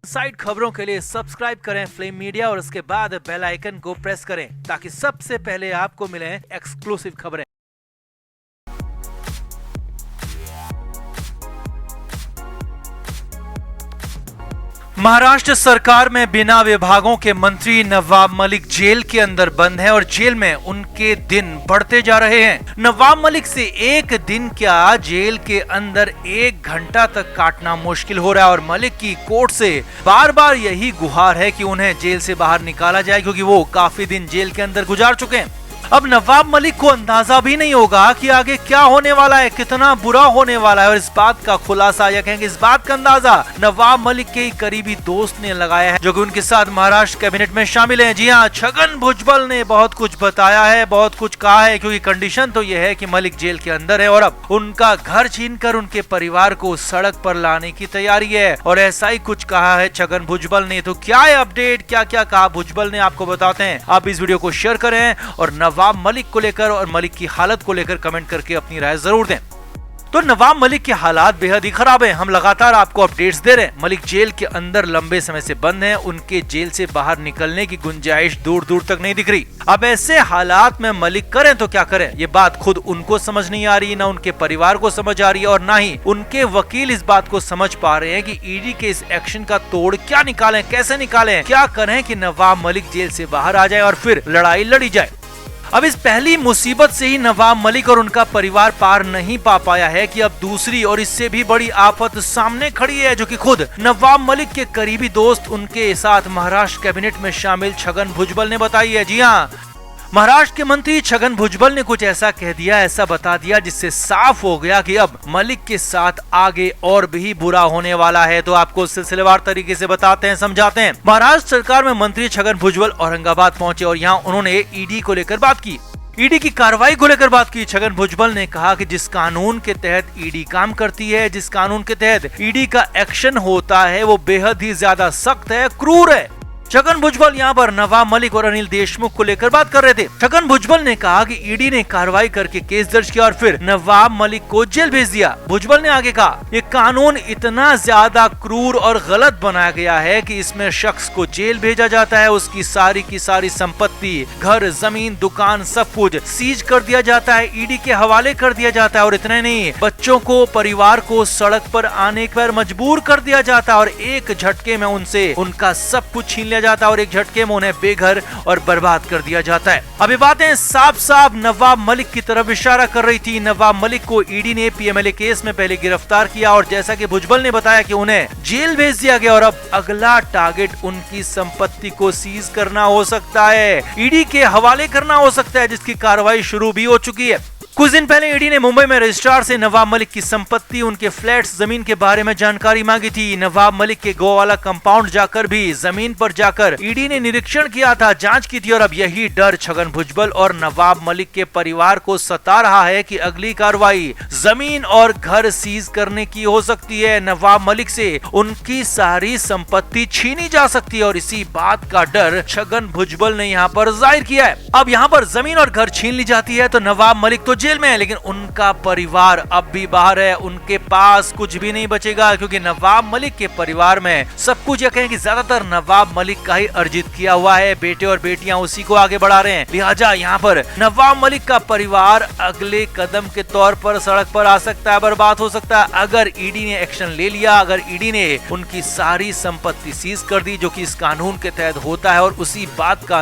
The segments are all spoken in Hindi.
साइड खबरों के लिए सब्सक्राइब करें फ्लेम मीडिया और उसके बाद बेल आइकन को प्रेस करें ताकि सबसे पहले आपको मिले एक्सक्लूसिव खबरें। महाराष्ट्र सरकार में बिना विभागों के मंत्री नवाब मलिक जेल के अंदर बंद हैं और जेल में उनके दिन बढ़ते जा रहे हैं। नवाब मलिक से एक दिन क्या, जेल के अंदर 1 घंटा तक काटना मुश्किल हो रहा है और मलिक की कोर्ट से बार बार यही गुहार है कि उन्हें जेल से बाहर निकाला जाए क्योंकि वो काफी दिन जेल के अंदर गुजार चुके हैं। अब नवाब मलिक को अंदाजा भी नहीं होगा कि आगे क्या होने वाला है, कितना बुरा होने वाला है और इस बात का खुलासा या कहेंगे इस बात का अंदाजा नवाब मलिक के करीबी दोस्त ने लगाया है जो कि उनके साथ महाराष्ट्र कैबिनेट में शामिल हैं। जी हाँ, छगन भुजबल ने बहुत कुछ बताया है, बहुत कुछ कहा है क्योंकि कंडीशन तो यह है कि मलिक जेल के अंदर है और अब उनका घर छीनकर उनके परिवार को सड़क पर लाने की तैयारी है और ऐसा ही कुछ कहा है छगन भुजबल ने। तो क्या है अपडेट, क्या क्या कहा भुजबल ने, आपको बताते हैं। आप इस वीडियो को शेयर करें और नवाब मलिक को लेकर और मलिक की हालत को लेकर कमेंट करके अपनी राय जरूर दें। तो नवाब मलिक के हालात बेहद ही खराब हैं। हम लगातार आपको अपडेट्स दे रहे हैं। मलिक जेल के अंदर लंबे समय से बंद हैं। उनके जेल से बाहर निकलने की गुंजाइश दूर दूर तक नहीं दिख रही। अब ऐसे हालात में मलिक करें तो क्या करें, ये बात खुद उनको समझ नहीं आ रही, ना उनके परिवार को समझ आ रही है और ना ही उनके वकील इस बात को समझ पा रहे हैं कि ईडी के इस एक्शन का तोड़ क्या निकालें, कैसे निकालें, क्या करें कि नवाब मलिक जेल से बाहर आ जाए और फिर लड़ाई लड़ी जाए। अब इस पहली मुसीबत से ही नवाब मलिक और उनका परिवार पार नहीं पा पाया है कि अब दूसरी और इससे भी बड़ी आफत सामने खड़ी है जो कि खुद नवाब मलिक के करीबी दोस्त उनके साथ महाराष्ट्र कैबिनेट में शामिल छगन भुजबल ने बताई है। जी हाँ, महाराष्ट्र के मंत्री छगन भुजबल ने कुछ ऐसा कह दिया, ऐसा बता दिया जिससे साफ हो गया कि अब मलिक के साथ आगे और भी बुरा होने वाला है। तो आपको सिलसिलेवार तरीके से बताते हैं, समझाते हैं। महाराष्ट्र सरकार में मंत्री छगन भुजबल औरंगाबाद पहुंचे और यहाँ उन्होंने ईडी को लेकर बात की, ईडी की कार्रवाई को लेकर बात की। छगन भुजबल ने कहा कि जिस कानून के तहत ईडी काम करती है, जिस कानून के तहत ईडी का एक्शन होता है वो बेहद ही ज्यादा सख्त है, क्रूर है। छगन भुजबल यहाँ पर नवाब मलिक और अनिल देशमुख को लेकर बात कर रहे थे। छगन भुजबल ने कहा कि ईडी ने कार्रवाई करके केस दर्ज किया और फिर नवाब मलिक को जेल भेज दिया। भुजबल ने आगे कहा, ये कानून इतना ज्यादा क्रूर और गलत बनाया गया है कि इसमें शख्स को जेल भेजा जाता है, उसकी सारी की सारी संपत्ति, घर, जमीन, दुकान, सब कुछ सीज कर दिया जाता है, ईडी के हवाले कर दिया जाता है और इतना नहीं, बच्चों को, परिवार को सड़क पर आने पर मजबूर कर दिया जाता है और एक झटके में उनसे उनका सब कुछ छीन जाता है और एक झटके में उन्हें बेघर और बर्बाद कर दिया जाता है। अब ये बातें साफ साफ नवाब मलिक की तरफ इशारा कर रही थी। नवाब मलिक को ईडी ने पीएमएलए केस में पहले गिरफ्तार किया और जैसा कि भुजबल ने बताया कि उन्हें जेल भेज दिया गया और अब अगला टारगेट उनकी संपत्ति को सीज करना हो सकता है, ईडी के हवाले करना हो सकता है, जिसकी कार्रवाई शुरू भी हो चुकी है। कुछ दिन पहले ईडी ने मुंबई में रजिस्ट्रार से नवाब मलिक की संपत्ति, उनके फ्लैट्स, जमीन के बारे में जानकारी मांगी थी। नवाब मलिक के गोवाला कंपाउंड जाकर भी जमीन पर जाकर ईडी ने निरीक्षण किया था, जांच की थी और अब यही डर छगन भुजबल और नवाब मलिक के परिवार को सता रहा है कि अगली कार्रवाई जमीन और घर सीज करने की हो सकती है। नवाब मलिक से उनकी सारी संपत्ति छीनी जा सकती है और इसी बात का डर छगन भुजबल ने यहाँ पर जाहिर किया है। अब यहाँ पर जमीन और घर छीन ली जाती है तो नवाब मलिक तो जेल में है लेकिन उनका परिवार अब भी बाहर है, उनके पास कुछ भी नहीं बचेगा क्योंकि नवाब मलिक के परिवार में सब कुछ, या कहें कि ज्यादातर नवाब मलिक का ही अर्जित किया हुआ है, बेटे और बेटियां उसी को आगे बढ़ा रहे हैं। लिहाजा यहाँ पर नवाब मलिक का परिवार अगले कदम के तौर पर सड़क पर आ सकता है, बर्बाद हो सकता है अगर ईडी ने एक्शन ले लिया, अगर ईडी ने उनकी सारी संपत्ति सीज कर दी जो कि इस कानून के तहत होता है। और उसी बात का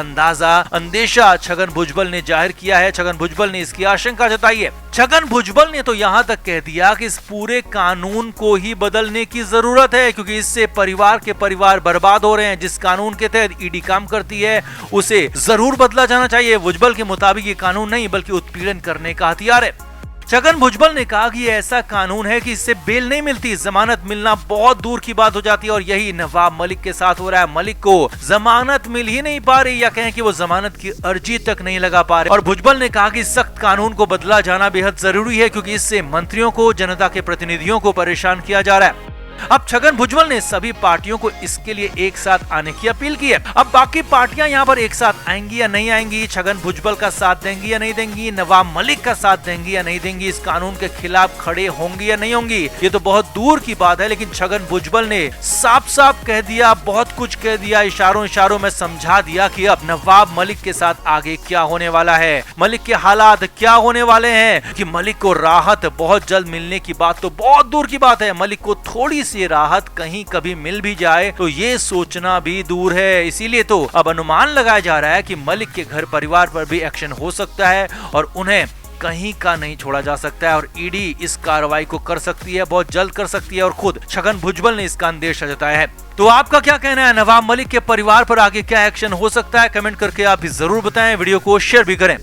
अंदेशा छगन भुजबल ने जाहिर किया है। छगन भुजबल ने इसकी आशंका जताइए। छगन भुजबल ने तो यहाँ तक कह दिया कि इस पूरे कानून को ही बदलने की जरूरत है क्योंकि इससे परिवार के परिवार बर्बाद हो रहे हैं। जिस कानून के तहत ईडी काम करती है उसे जरूर बदला जाना चाहिए। भुजबल के मुताबिक ये कानून नहीं बल्कि उत्पीड़न करने का हथियार है। छगन भुजबल ने कहा कि ये ऐसा कानून है कि इससे बेल नहीं मिलती, जमानत मिलना बहुत दूर की बात हो जाती है और यही नवाब मलिक के साथ हो रहा है। मलिक को जमानत मिल ही नहीं पा रही या कहें कि वो जमानत की अर्जी तक नहीं लगा पा रहे। और भुजबल ने कहा कि सख्त कानून को बदला जाना बेहद जरूरी है क्योंकि इससे मंत्रियों को, जनता के प्रतिनिधियों को परेशान किया जा रहा है। अब छगन भुजबल ने सभी पार्टियों को इसके लिए एक साथ आने की अपील की है। अब बाकी पार्टियां यहाँ पर एक साथ आएंगी या नहीं आएंगी, छगन भुजबल का साथ देंगी या नहीं देंगी, नवाब मलिक का साथ देंगी या नहीं देंगी, इस कानून के खिलाफ खड़े होंगी या नहीं होंगी, ये तो बहुत दूर की बात है। लेकिन छगन भुजबल ने साफ साफ कह दिया, बहुत कुछ कह दिया, इशारों इशारों में समझा दिया कि अब नवाब मलिक के साथ आगे क्या होने वाला है, मलिक के हालात क्या होने वाले हैं। कि मलिक को राहत बहुत जल्द मिलने की बात तो बहुत दूर की बात है, मलिक को थोड़ी सी राहत कहीं कभी मिल भी जाए तो ये सोचना भी दूर है। इसीलिए तो अब अनुमान लगाया जा रहा है कि मलिक के घर परिवार पर भी एक्शन हो सकता है और उन्हें कहीं का नहीं छोड़ा जा सकता है और ईडी इस कार्रवाई को कर सकती है, बहुत जल्द कर सकती है और खुद छगन भुजबल ने इसका अंदेशा जताया है। तो आपका क्या कहना है, नवाब मलिक के परिवार पर आगे क्या एक्शन हो सकता है? कमेंट करके आप भी जरूर बताएं, वीडियो को शेयर भी करें।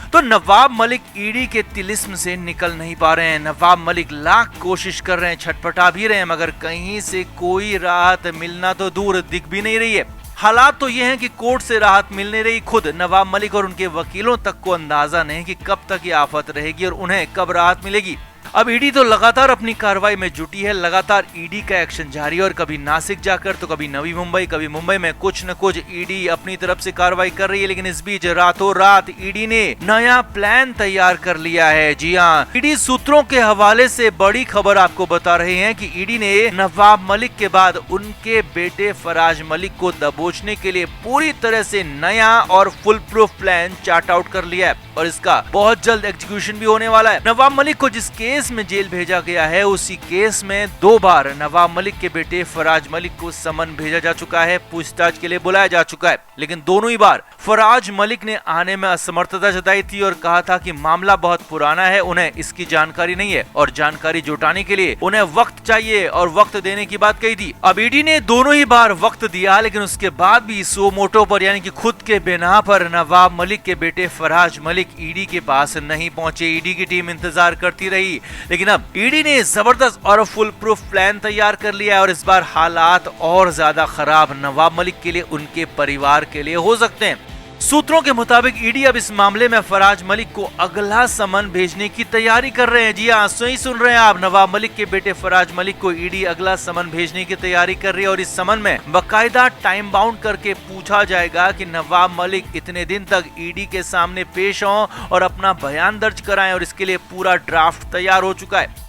तो नवाब मलिक ईडी के तिलिस्म से निकल नहीं पा रहे हैं। नवाब मलिक लाख कोशिश कर रहे हैं, छटपटा भी रहे हैं, मगर कहीं से कोई राहत मिलना तो दूर, दिख भी नहीं रही है। हालात तो ये हैं कि कोर्ट से राहत मिल नहीं रही, खुद नवाब मलिक और उनके वकीलों तक को अंदाजा नहीं कि कब तक ये आफत रहेगी और उन्हें कब राहत मिलेगी। अब ईडी तो लगातार अपनी कार्रवाई में जुटी है, लगातार ईडी का एक्शन जारी है और कभी नासिक जाकर तो कभी नवी मुंबई, कभी मुंबई में कुछ न कुछ ईडी अपनी तरफ से कार्रवाई कर रही है। लेकिन इस बीच रातों रात ईडी ने नया प्लान तैयार कर लिया है। जी हाँ, ईडी सूत्रों के हवाले से बड़ी खबर आपको बता रहे हैं कि ईडी ने नवाब मलिक के बाद उनके बेटे फराज मलिक को दबोचने के लिए पूरी तरह से नया और full proof plan chart out कर लिया है और इसका बहुत जल्द एग्जीक्यूशन भी होने वाला है। नवाब मलिक को जिस केस में जेल भेजा गया है, उसी केस में 2 बार नवाब मलिक के बेटे फराज मलिक को समन भेजा जा चुका है, पूछताछ के लिए बुलाया जा चुका है। लेकिन दोनों ही बार फराज मलिक ने आने में असमर्थता जताई थी और कहा था कि मामला बहुत पुराना है, उन्हें इसकी जानकारी नहीं है और जानकारी जुटाने के लिए उन्हें वक्त चाहिए और वक्त देने की बात कही थी। अब ईडी ने दोनों ही बार वक्त दिया, लेकिन उसके बाद भी सो मोटो पर यानी कि खुद के बिना पर नवाब मलिक के बेटे फराज मलिक ईडी के पास नहीं पहुंचे। ईडी की टीम इंतजार करती रही, लेकिन अब ईडी ने जबरदस्त और फुल प्रूफ प्लान तैयार कर लिया है और इस बार हालात और ज्यादा खराब नवाब मलिक के लिए, उनके परिवार के लिए हो सकते हैं। सूत्रों के मुताबिक ईडी अब इस मामले में फराज मलिक को अगला समन भेजने की तैयारी कर रहे हैं। जी हाँ, सही सुन रहे हैं आप, नवाब मलिक के बेटे फराज मलिक को ईडी अगला समन भेजने की तैयारी कर रही है और इस समन में बाकायदा टाइम बाउंड करके पूछा जाएगा कि नवाब मलिक इतने दिन तक ईडी के सामने पेश हों और अपना बयान दर्ज कराएं और इसके लिए पूरा ड्राफ्ट तैयार हो चुका है।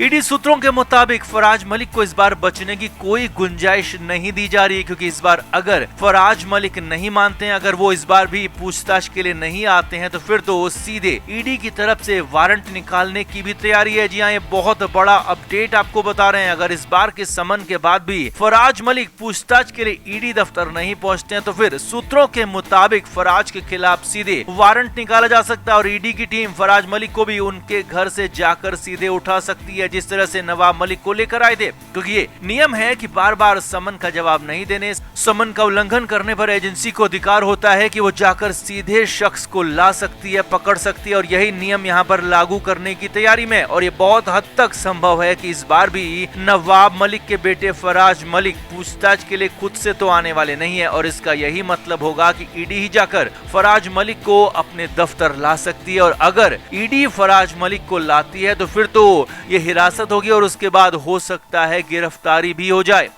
ईडी सूत्रों के मुताबिक फराज मलिक को इस बार बचने की कोई गुंजाइश नहीं दी जा रही, क्योंकि इस बार अगर फराज मलिक नहीं मानते हैं, अगर वो इस बार भी पूछताछ के लिए नहीं आते हैं, तो फिर तो सीधे ईडी की तरफ से वारंट निकालने की भी तैयारी है। जी हाँ, ये बहुत बड़ा अपडेट आपको बता रहे हैं। अगर इस बार के समन के बाद भी फराज मलिक पूछताछ के लिए ईडी दफ्तर नहीं पहुंचते हैं, तो फिर सूत्रों के मुताबिक फराज के खिलाफ सीधे वारंट निकाला जा सकता है और ईडी की टीम फराज मलिक को भी उनके घर से जाकर सीधे उठा सकती है, जिस तरह से नवाब मलिक को लेकर आए थे। क्योंकि ये नियम है कि बार बार समन का जवाब नहीं देने, समन का उल्लंघन करने पर एजेंसी को अधिकार होता है कि वो जाकर सीधे शख्स को ला सकती है, पकड़ सकती है और यही नियम यहाँ पर लागू करने की तैयारी में। और ये बहुत हद तक संभव है कि इस बार भी नवाब मलिक के बेटे फराज मलिक पूछताछ के लिए खुद से तो आने वाले नहीं है और इसका यही मतलब होगा कि ईडी ही जाकर फराज मलिक को अपने दफ्तर ला सकती है और अगर ईडी फराज मलिक को लाती है तो फिर तो ये हिरासत होगी और उसके बाद हो सकता है गिरफ्तारी भी हो जाए।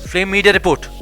Frame media report.